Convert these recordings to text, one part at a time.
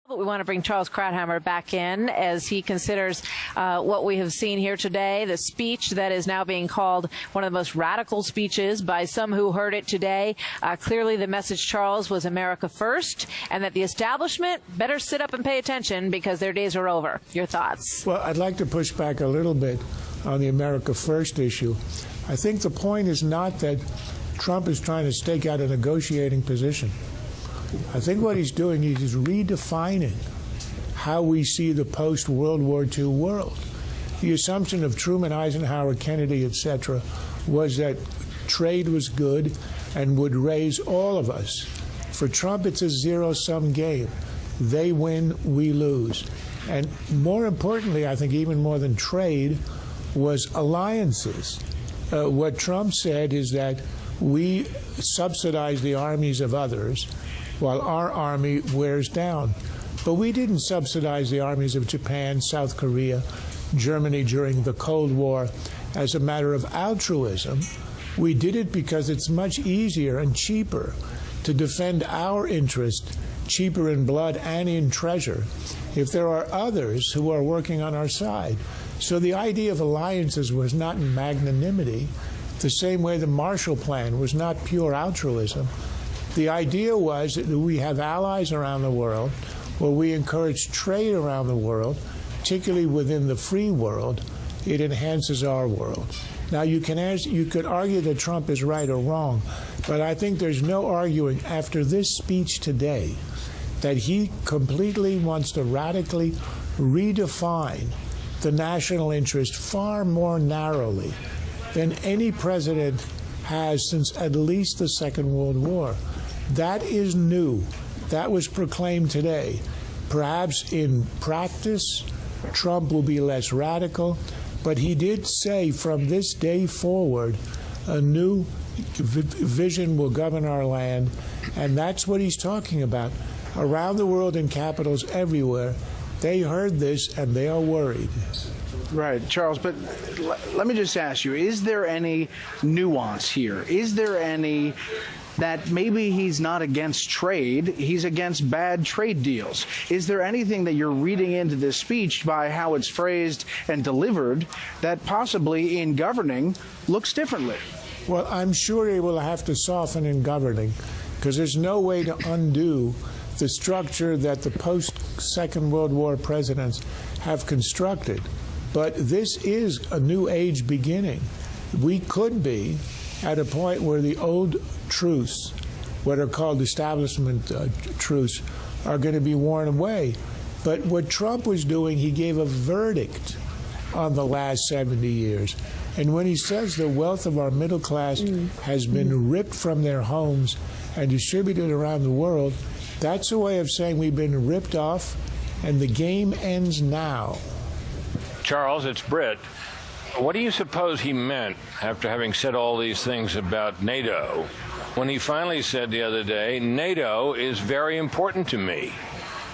But we want to bring Charles KRAUTHAMMER back in as he considers what we have seen here today, the speech that is now being called one of the most radical speeches by some who heard it today. Clearly the message, Charles, was America first, and that the establishment better sit up and pay attention because their days are over. Your thoughts? Well, I'd like to push back a little bit on the America first issue. I think the point is not that Trump is trying to stake out a negotiating position. I think what he's doing is he's redefining how we see the post-World War II world. The assumption of Truman, Eisenhower, Kennedy, etc., was that trade was good and would raise all of us. For Trump, it's a zero-sum game. They win, we lose. And more importantly, I think even more than trade, was alliances. What Trump said is that we subsidize the armies of others while our army wears down. But we didn't subsidize the armies of Japan, South Korea, Germany during the Cold War as a matter of altruism. We did it because it's much easier and cheaper to defend our interest, cheaper in blood and in treasure, if there are others who are working on our side. So the idea of alliances was not in magnanimity, the same way the Marshall Plan was not pure altruism. The idea was that we have allies around the world, where we encourage trade around the world, particularly within the free world. It enhances our world. Now, you could argue that Trump is right or wrong, but I think there's no arguing after this speech today that he completely wants to radically redefine the national interest far more narrowly than any president has since at least the Second World War. That is new. That was proclaimed today. Perhaps in practice, Trump will be less radical, but he did say from this day forward, a new vision will govern our land, and that's what he's talking about. Around the world in capitals everywhere, they heard this and they are worried. Right, Charles, but let me just ask you, is there any nuance here? Is there any that maybe he's not against trade, he's against bad trade deals? Is there anything that you're reading into this speech by how it's phrased and delivered that possibly in governing looks differently? Well, I'm sure he will have to soften in governing, because there's no way to undo the structure that the post-Second World War presidents have constructed. But this is a new age beginning. We could be at a point where the old truths, what are called establishment truths, are going to be worn away. But what Trump was doing, he gave a verdict on the last 70 years. And when he says the wealth of our middle class has been ripped from their homes and distributed around the world, that's a way of saying we've been ripped off and the game ends now. Charles, it's Britt. What do you suppose he meant after having said all these things about NATO when he finally said the other day, NATO is very important to me,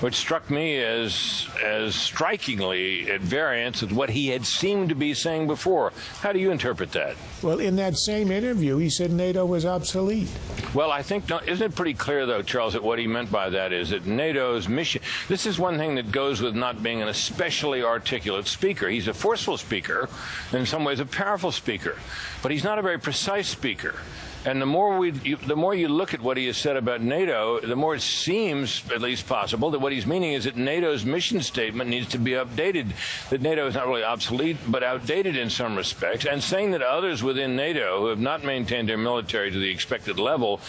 which struck me as strikingly at variance with what he had seemed to be saying before? How do you interpret that? Well, in that same interview, he said NATO was obsolete. Well, I think, isn't it pretty clear, though, Charles, that what he meant by that is that NATO's mission, this is one thing that goes with not being an especially articulate speaker. He's a forceful speaker, in some ways a powerful speaker, but he's not a very precise speaker. And the more you look at what he has said about NATO, the more it seems, at least possible, that what he's meaning is that NATO's mission statement needs to be updated, that NATO is not really obsolete, but outdated in some respects, and saying that others within NATO who have not maintained their military to the expected level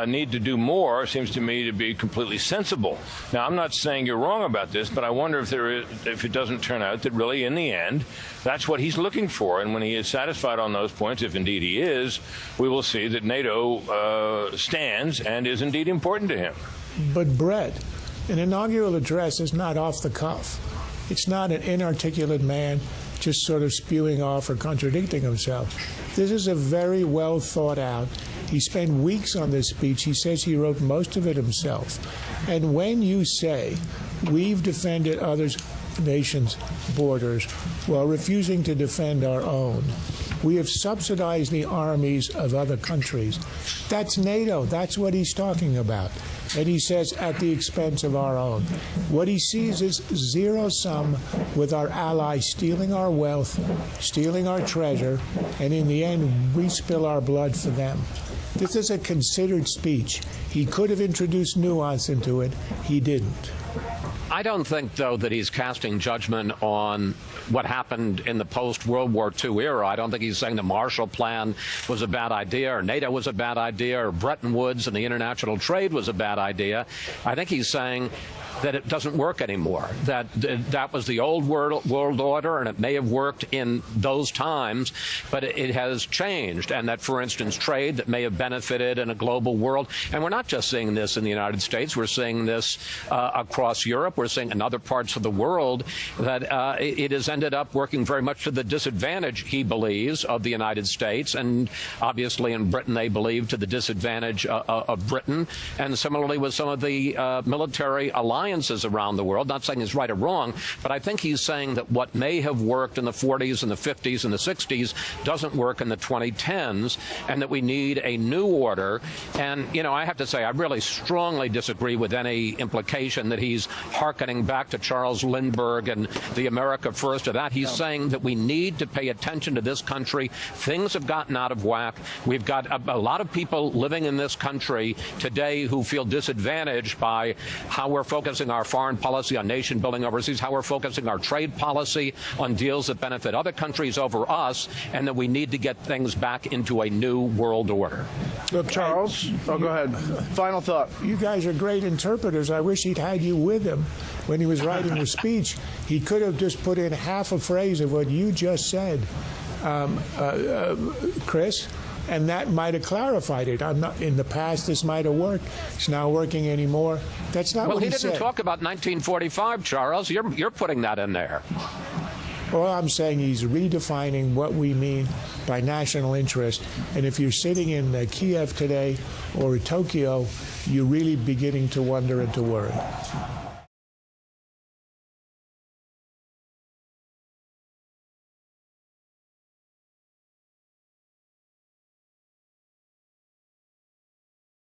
need to do more seems to me to be completely sensible. Now, I'm not saying you're wrong about this, but I wonder if it doesn't turn out that really, in the end, that's what he's looking for. And when he is satisfied on those points, if indeed he is, we will see that NATO stands and is indeed important to him. But Brett, an inaugural address is not off the cuff. It's not an inarticulate man just sort of spewing off or contradicting himself. This is a very well thought out. He spent weeks on this speech. He says he wrote most of it himself. And when you say, we've defended others' nations' borders while refusing to defend our own, We have subsidized the armies of other countries. That's NATO. That's what he's talking about. And he says at the expense of our own. What he sees is zero sum with our allies stealing our wealth, stealing our treasure, and in the end, we spill our blood for them. This is a considered speech. He could have introduced nuance into it. He didn't. I don't think, though, that he's casting judgment on what happened in the post-World War II era. I don't think he's saying the Marshall Plan was a bad idea, or NATO was a bad idea, or Bretton Woods and the international trade was a bad idea. I think he's saying that it doesn't work anymore, that that was the old world order, and it may have worked in those times, but it has changed, and that, for instance, trade that may have benefited in a global world, and we're not just seeing this in the United States, we're seeing this across Europe, we're seeing in other parts of the world, that it has ended up working very much to the disadvantage, he believes, of the United States, and obviously in Britain they believe to the disadvantage of Britain, and similarly with some of the military alliances around the world. Not saying it's right or wrong, but I think he's saying that what may have worked in the 40s and the 50s and the 60s doesn't work in the 2010s, and that we need a new order. And, you know, I have to say, I really strongly disagree with any implication that he's hearkening back to Charles Lindbergh and the America First or that. He's saying that we need to pay attention to this country. Things have gotten out of whack. We've got a lot of people living in this country today who feel disadvantaged by how we're focusing our foreign policy on nation building overseas, how we're focusing our trade policy on deals that benefit other countries over us, and that we need to get things back into a new world order. Look, Charles, go ahead. Final thought. You guys are great interpreters. I wish he'd had you with him when he was writing the speech. He could have just put in half a phrase of what you just said, Chris, and that might have clarified it. I'm not, in the past, this might have worked. It's not working anymore. That's not what he said. Well, he didn't talk about 1945, Charles. You're putting that in there. Well, I'm saying he's redefining what we mean by national interest. And if you're sitting in Kiev today or Tokyo, you're really beginning to wonder and to worry.